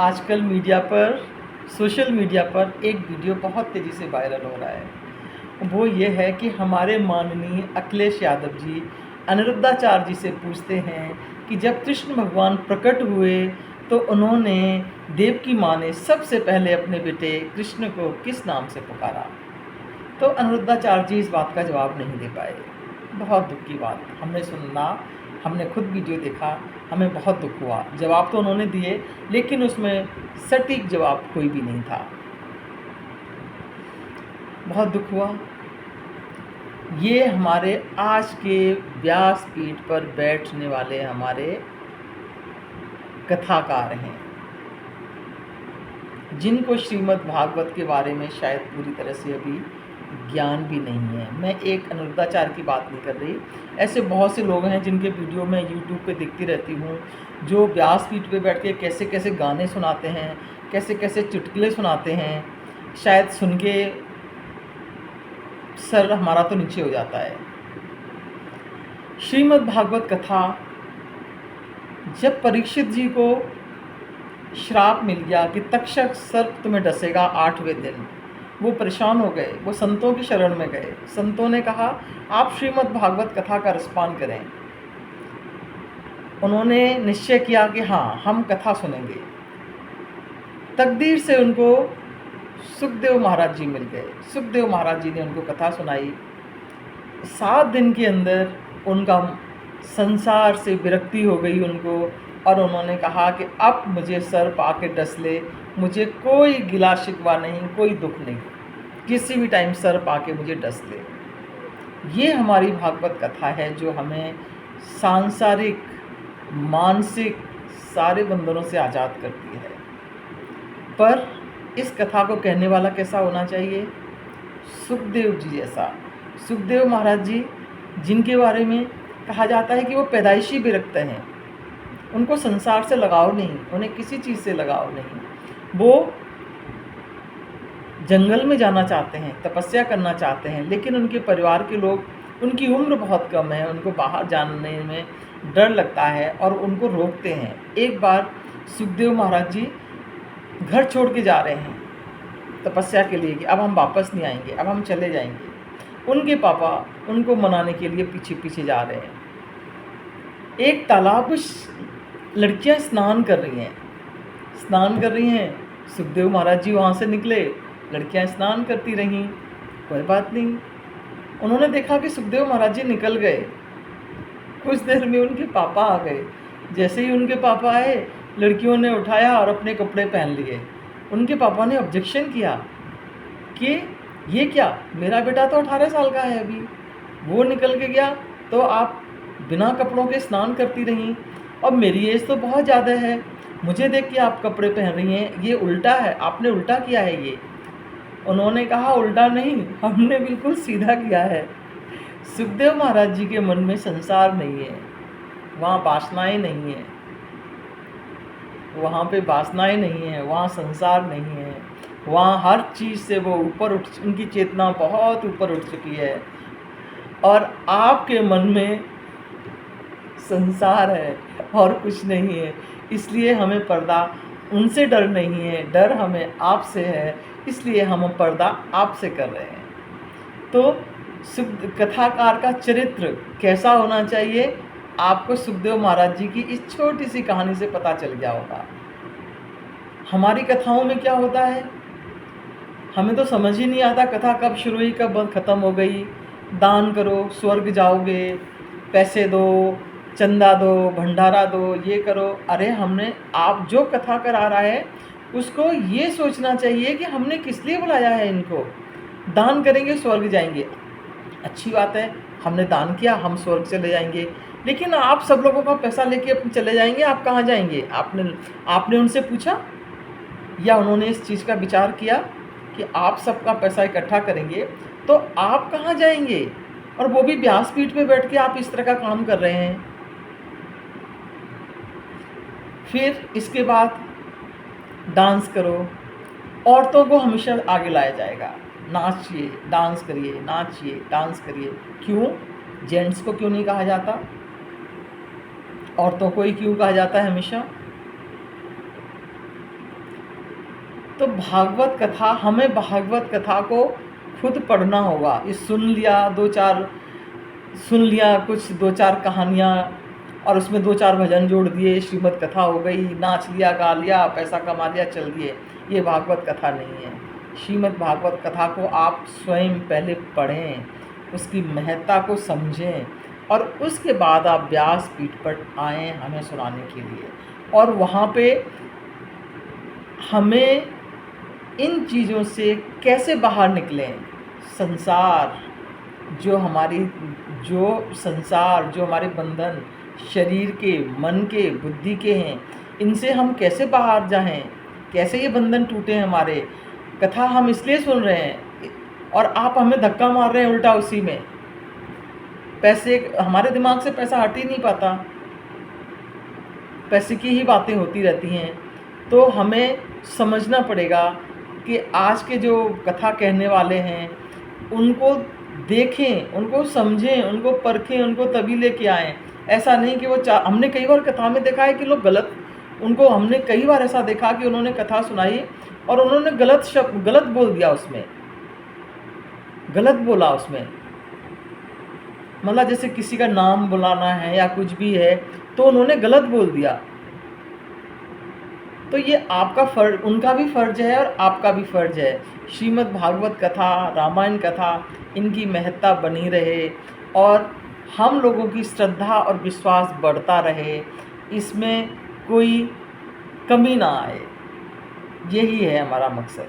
आजकल social media पर एक वीडियो बहुत तेज़ी से वायरल हो रहा है। वो ये है कि हमारे माननीय अखिलेश यादव जी अनिरुद्धाचार्य जी से पूछते हैं कि जब कृष्ण भगवान प्रकट हुए तो उन्होंने देव की माँ ने सबसे पहले अपने बेटे कृष्ण को किस नाम से पुकारा। तो अनिरुद्धाचार्य जी इस बात का जवाब नहीं दे पाए। बहुत दुख की बात, हमने खुद वीडियो देखा, हमें बहुत दुख हुआ। जवाब तो उन्होंने दिए लेकिन उसमें सटीक जवाब कोई भी नहीं था। बहुत दुख हुआ। ये हमारे आज के व्यासपीठ पर बैठने वाले हमारे कथाकार हैं, जिनको श्रीमद् भागवत के बारे में शायद पूरी तरह से अभी ज्ञान भी नहीं है। मैं एक अनिरुद्धाचार्य की बात नहीं कर रही, ऐसे बहुत से लोग हैं जिनके वीडियो मैं यूट्यूब पे देखती रहती हूँ, जो व्यासपीठ पे बैठ के कैसे कैसे गाने सुनाते हैं, कैसे कैसे चुटकुले सुनाते हैं। शायद सुन के सर हमारा तो नीचे हो जाता है। श्रीमद् भागवत कथा, जब परीक्षित जी को श्राप मिल गया कि तक्षक सर्प तुम्हें डसेगा 8वें दिन, वो परेशान हो गए। वो संतों की शरण में गए। संतों ने कहा आप श्रीमद् भागवत कथा का रसपान करें। उन्होंने निश्चय किया कि हाँ, हम कथा सुनेंगे। तकदीर से उनको सुखदेव महाराज जी मिल गए। सुखदेव महाराज जी ने उनको कथा सुनाई। 7 दिन के अंदर उनका संसार से विरक्ति हो गई उनको, और उन्होंने कहा कि अब मुझे सर्प आके डस ले, मुझे कोई गिला शिकवा नहीं, कोई दुख नहीं, किसी भी टाइम सर्प आके मुझे डस ले। ये हमारी भागवत कथा है जो हमें सांसारिक मानसिक सारे बंधनों से आज़ाद करती है। पर इस कथा को कहने वाला कैसा होना चाहिए? सुखदेव जी जैसा। सुखदेव महाराज जी, जिनके बारे में कहा जाता है कि वो पैदाइशी विरक्त हैं, उनको संसार से लगाव नहीं, उन्हें किसी चीज़ से लगाव नहीं। वो जंगल में जाना चाहते हैं, तपस्या करना चाहते हैं, लेकिन उनके परिवार के लोग, उनकी उम्र बहुत कम है, उनको बाहर जाने में डर लगता है और उनको रोकते हैं। एक बार सुखदेव महाराज जी घर छोड़ के जा रहे हैं तपस्या के लिए कि अब हम वापस नहीं आएंगे, अब हम चले जाएंगे। उनके पापा उनको मनाने के लिए पीछे पीछे जा रहे हैं। एक तालाब में लड़कियां स्नान कर रही हैं। सुखदेव महाराज जी वहाँ से निकले, लड़कियां स्नान करती रहीं, कोई बात नहीं। उन्होंने देखा कि सुखदेव महाराज जी निकल गए। कुछ देर में उनके पापा आ गए। जैसे ही उनके पापा आए, लड़कियों ने उठाया और अपने कपड़े पहन लिए। उनके पापा ने ऑब्जेक्शन किया कि ये क्या, मेरा बेटा तो 18 साल का है अभी, वो निकल के गया तो आप बिना कपड़ों के स्नान करती रहीं, और मेरी एज तो बहुत ज़्यादा है, मुझे देख के आप कपड़े पहन रही हैं, ये उल्टा है, आपने उल्टा किया है ये। उन्होंने कहा उल्टा नहीं, हमने बिल्कुल सीधा किया है। सुखदेव महाराज जी के मन में संसार नहीं है, वहाँ वासनाएं नहीं है, वहाँ पे वासनाएं नहीं है, वहाँ संसार नहीं है, वहाँ हर चीज़ से वो उनकी चेतना बहुत ऊपर उठ चुकी है, और आपके मन में संसार है और कुछ नहीं है। इसलिए हमें पर्दा, उनसे डर नहीं है, डर हमें आपसे है, इसलिए हम पर्दा आपसे कर रहे हैं। तो कथाकार का चरित्र कैसा होना चाहिए, आपको सुखदेव महाराज जी की इस छोटी सी कहानी से पता चल गया होगा। हमारी कथाओं में क्या होता है, हमें तो समझ ही नहीं आता कथा कब शुरू हुई कब ख़त्म हो गई। दान करो स्वर्ग जाओगे, पैसे दो, चंदा दो, भंडारा दो, ये करो। अरे आप जो कथा करा रहा है उसको ये सोचना चाहिए कि हमने किस लिए बुलाया है इनको। दान करेंगे स्वर्ग जाएंगे, अच्छी बात है, हमने दान किया, हम स्वर्ग चले जाएंगे। लेकिन आप सब लोगों का पैसा लेके चले जाएंगे, आप कहाँ जाएंगे? आपने उनसे पूछा, या उन्होंने इस चीज़ का विचार किया कि आप सबका पैसा इकट्ठा करेंगे तो आप कहाँ जाएंगे? और वो भी व्यासपीठ पे बैठ के आप इस तरह का काम कर रहे हैं। फिर इसके बाद डांस करो, औरतों को हमेशा आगे लाया जाएगा, नाचिए, डांस करिए, नाचिए, डांस करिए। क्यों? जेंट्स को क्यों नहीं कहा जाता? औरतों को ही क्यों कहा जाता है हमेशा? तो भागवत कथा, हमें भागवत कथा को खुद पढ़ना होगा। ये सुन लिया कुछ 2-4 कहानियाँ और उसमें 2-4 भजन जोड़ दिए, श्रीमद् कथा हो गई, नाच लिया, गा लिया, पैसा कमा लिया, चल दिए। ये भागवत कथा नहीं है। श्रीमद् भागवत कथा को आप स्वयं पहले पढ़ें, उसकी महत्ता को समझें और उसके बाद आप व्यासपीठ पर आएँ हमें सुनाने के लिए। और वहाँ पे हमें इन चीज़ों से कैसे बाहर निकलें। संसार जो हमारे बंधन शरीर के, मन के, बुद्धि के हैं, इनसे हम कैसे बाहर जाएं, कैसे ये बंधन टूटे हमारे। कथा हम इसलिए सुन रहे हैं और आप हमें धक्का मार रहे हैं उल्टा उसी में। पैसे, हमारे दिमाग से पैसा हट ही नहीं पाता, पैसे की ही बातें होती रहती हैं। तो हमें समझना पड़ेगा कि आज के जो कथा कहने वाले हैं उनको देखें, उनको समझें, उनको परखें, उनको तभी लेके आएँ। ऐसा नहीं कि वो हमने कई बार कथा में देखा है कि लोग हमने कई बार ऐसा देखा कि उन्होंने कथा सुनाई और उन्होंने गलत बोल दिया उसमें, गलत बोला उसमें। मतलब जैसे किसी का नाम बुलाना है या कुछ भी है तो उन्होंने गलत बोल दिया। तो ये आपका फ़र्ज, उनका भी फ़र्ज है और आपका भी फ़र्ज है। श्रीमद् भागवत कथा, रामायण कथा, इनकी महत्ता बनी रहे और हम लोगों की श्रद्धा और विश्वास बढ़ता रहे, इसमें कोई कमी ना आए। यही है हमारा मकसद।